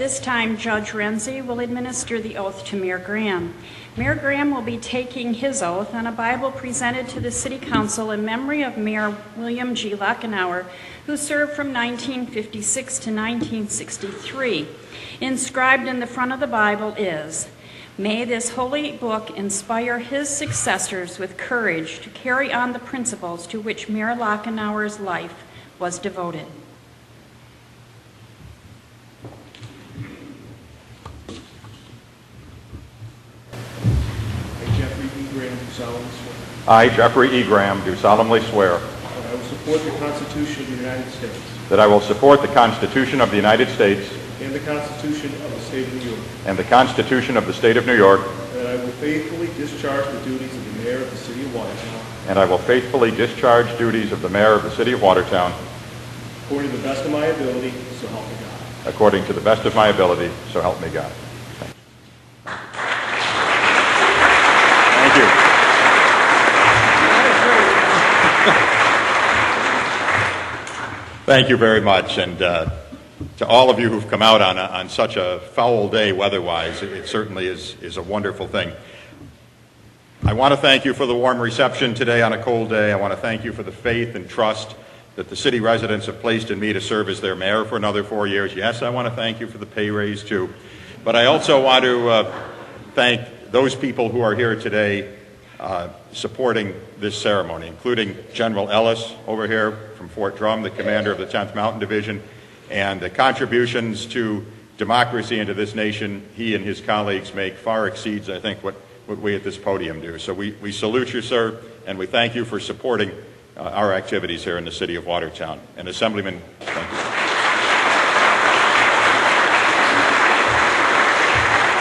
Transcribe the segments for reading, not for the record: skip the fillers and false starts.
this time, Judge Renzi will administer the oath to Mayor Graham. Mayor Graham will be taking his oath on a Bible presented to the City Council in memory of Mayor William G. Lockenauer, who served from 1956 to 1963. Inscribed in the front of the Bible is, "May this holy book inspire his successors with courage to carry on the principles to which Mayor Lockenauer's life was devoted." I, Jeffrey E. Graham, do solemnly swear that I will support the Constitution of the United States that I will support the Constitution of the United States and the Constitution of the State of New York, and the Constitution of the State of New York, and that I will faithfully discharge the duties of the Mayor of the City of Watertown and I will faithfully discharge duties of the Mayor of the City of Watertown according to the best of my ability, so help me God. according to the best of my ability, so help me God. Thank you. Thank you very much, and to all of you who've come out on such a foul day weather-wise, it certainly is a wonderful thing. I want to thank you for the warm reception today on a cold day. I want to thank you for the faith and trust that the city residents have placed in me to serve as their mayor for another 4 years. Yes, I want to thank you for the pay raise too, but I also want to thank those people who are here today supporting this ceremony, including General Ellis over here from Fort Drum, the commander of the 10th Mountain Division, and the contributions to democracy and to this nation he and his colleagues make far exceeds, I think, what we at this podium do. So we salute you, sir, and we thank you for supporting our activities here in the city of Watertown. And Assemblyman, thank you.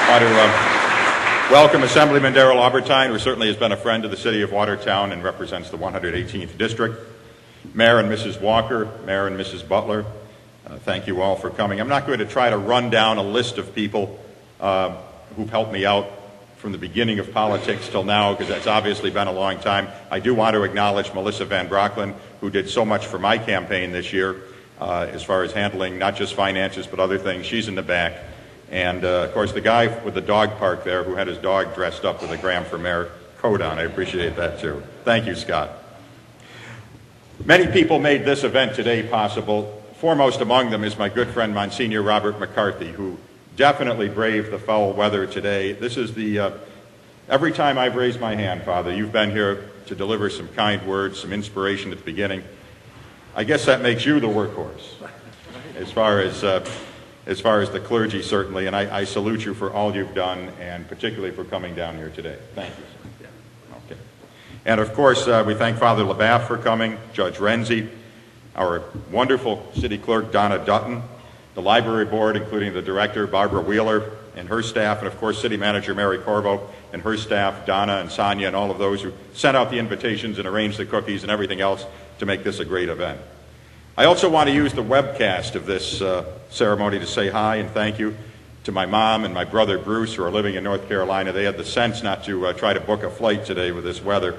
I want to welcome Assemblyman Darrell Aubertine, who certainly has been a friend of the city of Watertown and represents the 118th District. Mayor and Mrs. Walker, Mayor and Mrs. Butler, thank you all for coming. I'm not going to try to run down a list of people who've helped me out from the beginning of politics till now, because that's obviously been a long time. I do want to acknowledge Melissa Van Brocklin, who did so much for my campaign this year as far as handling not just finances but other things. She's in the back. And, of course, the guy with the dog park there who had his dog dressed up with a Graham for Mayor coat on. I appreciate that, too. Thank you, Scott. Many people made this event today possible. Foremost among them is my good friend, Monsignor Robert McCarthy, who definitely braved the foul weather today. This is every time I've raised my hand, Father, you've been here to deliver some kind words, some inspiration at the beginning. I guess that makes you the workhorse, as far as the clergy, certainly, and I salute you for all you've done, and particularly for coming down here today. Thank you, sir. Okay. And, of course, we thank Father LaBath for coming, Judge Renzi, our wonderful city clerk, Donna Dutton, the library board, including the director, Barbara Wheeler, and her staff, and, of course, city manager Mary Corvo and her staff, Donna and Sonia, and all of those who sent out the invitations and arranged the cookies and everything else to make this a great event. I also want to use the webcast of this ceremony to say hi and thank you to my mom and my brother Bruce, who are living in North Carolina. They had the sense not to try to book a flight today with this weather.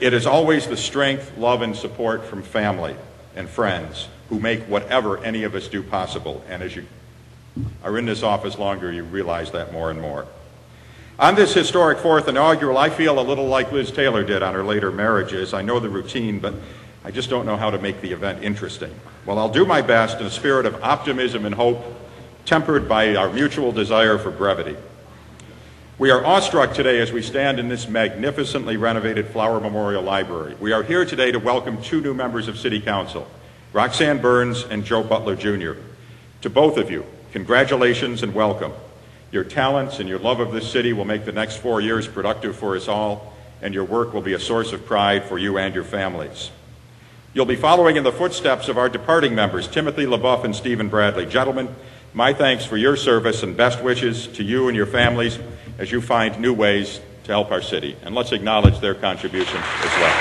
It is always the strength, love, and support from family and friends who make whatever any of us do possible. And as you are in this office longer, you realize that more and more. On this historic fourth inaugural, I feel a little like Liz Taylor did on her later marriages. I know the routine, but I just don't know how to make the event interesting. Well, I'll do my best in a spirit of optimism and hope, tempered by our mutual desire for brevity. We are awestruck today as we stand in this magnificently renovated Flower Memorial Library. We are here today to welcome two new members of City Council, Roxanne Burns and Joe Butler Jr. To both of you, congratulations and welcome. Your talents and your love of this city will make the next 4 years productive for us all, and your work will be a source of pride for you and your families. You'll be following in the footsteps of our departing members, Timothy LaBeouf and Stephen Bradley. Gentlemen, my thanks for your service and best wishes to you and your families as you find new ways to help our city. And let's acknowledge their contribution as well.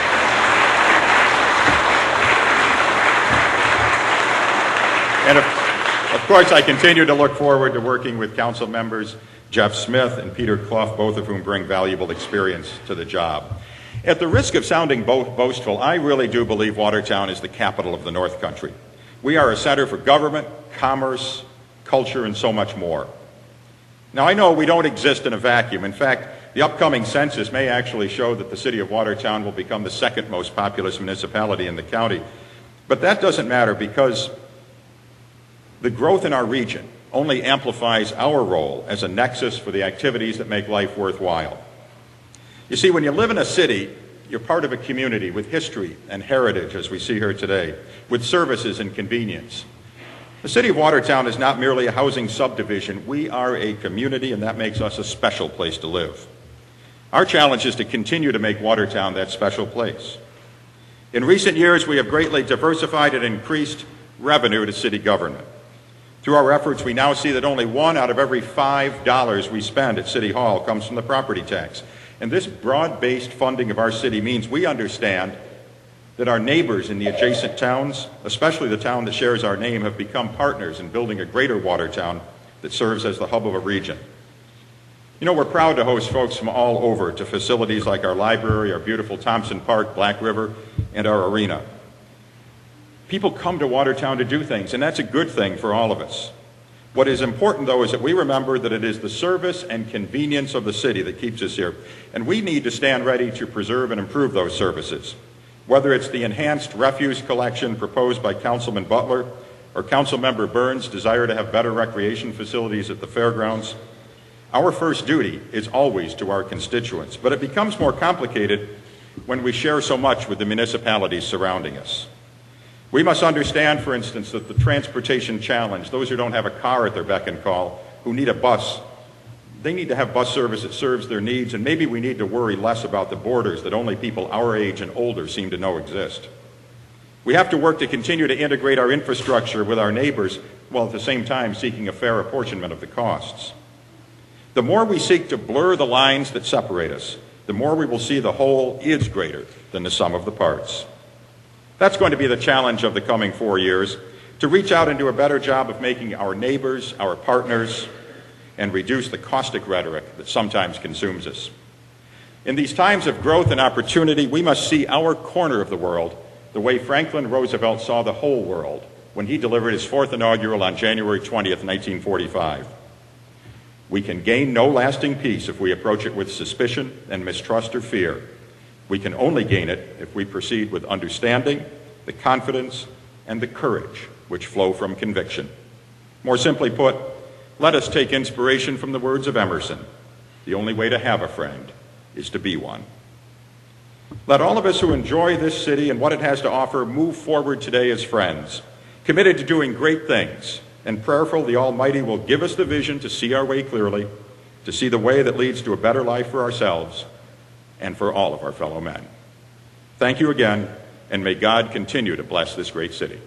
And of course, I continue to look forward to working with council members Jeff Smith and Peter Clough, both of whom bring valuable experience to the job. At the risk of sounding boastful, I really do believe Watertown is the capital of the North Country. We are a center for government, commerce, culture, and so much more. Now, I know we don't exist in a vacuum. In fact, the upcoming census may actually show that the city of Watertown will become the second most populous municipality in the county. But that doesn't matter, because the growth in our region only amplifies our role as a nexus for the activities that make life worthwhile. You see, when you live in a city, you're part of a community with history and heritage, as we see here today, with services and convenience. The city of Watertown is not merely a housing subdivision. We are a community, and that makes us a special place to live. Our challenge is to continue to make Watertown that special place. In recent years, we have greatly diversified and increased revenue to city government. Through our efforts, we now see that only $1 out of every $5 we spend at City Hall comes from the property tax. And this broad-based funding of our city means we understand that our neighbors in the adjacent towns, especially the town that shares our name, have become partners in building a greater Watertown that serves as the hub of a region. You know, we're proud to host folks from all over to facilities like our library, our beautiful Thompson Park, Black River, and our arena. People come to Watertown to do things, and that's a good thing for all of us. What is important, though, is that we remember that it is the service and convenience of the city that keeps us here, and we need to stand ready to preserve and improve those services. Whether it's the enhanced refuse collection proposed by Councilman Butler or Councilmember Burns' desire to have better recreation facilities at the fairgrounds, our first duty is always to our constituents, but it becomes more complicated when we share so much with the municipalities surrounding us. We must understand, for instance, that the transportation challenge, those who don't have a car at their beck and call, who need a bus, they need to have bus service that serves their needs, and maybe we need to worry less about the borders that only people our age and older seem to know exist. We have to work to continue to integrate our infrastructure with our neighbors, while at the same time seeking a fair apportionment of the costs. The more we seek to blur the lines that separate us, the more we will see the whole is greater than the sum of the parts. That's going to be the challenge of the coming 4 years, to reach out and do a better job of making our neighbors our partners and reduce the caustic rhetoric that sometimes consumes us. In these times of growth and opportunity, we must see our corner of the world the way Franklin Roosevelt saw the whole world when he delivered his 4th inaugural on January 20th, 1945. We can gain no lasting peace if we approach it with suspicion and mistrust or fear. We can only gain it if we proceed with understanding, the confidence, and the courage which flow from conviction. More simply put, let us take inspiration from the words of Emerson. The only way to have a friend is to be one. Let all of us who enjoy this city and what it has to offer move forward today as friends, committed to doing great things, and prayerful the Almighty will give us the vision to see our way clearly, to see the way that leads to a better life for ourselves and for all of our fellow men. Thank you again, and may God continue to bless this great city.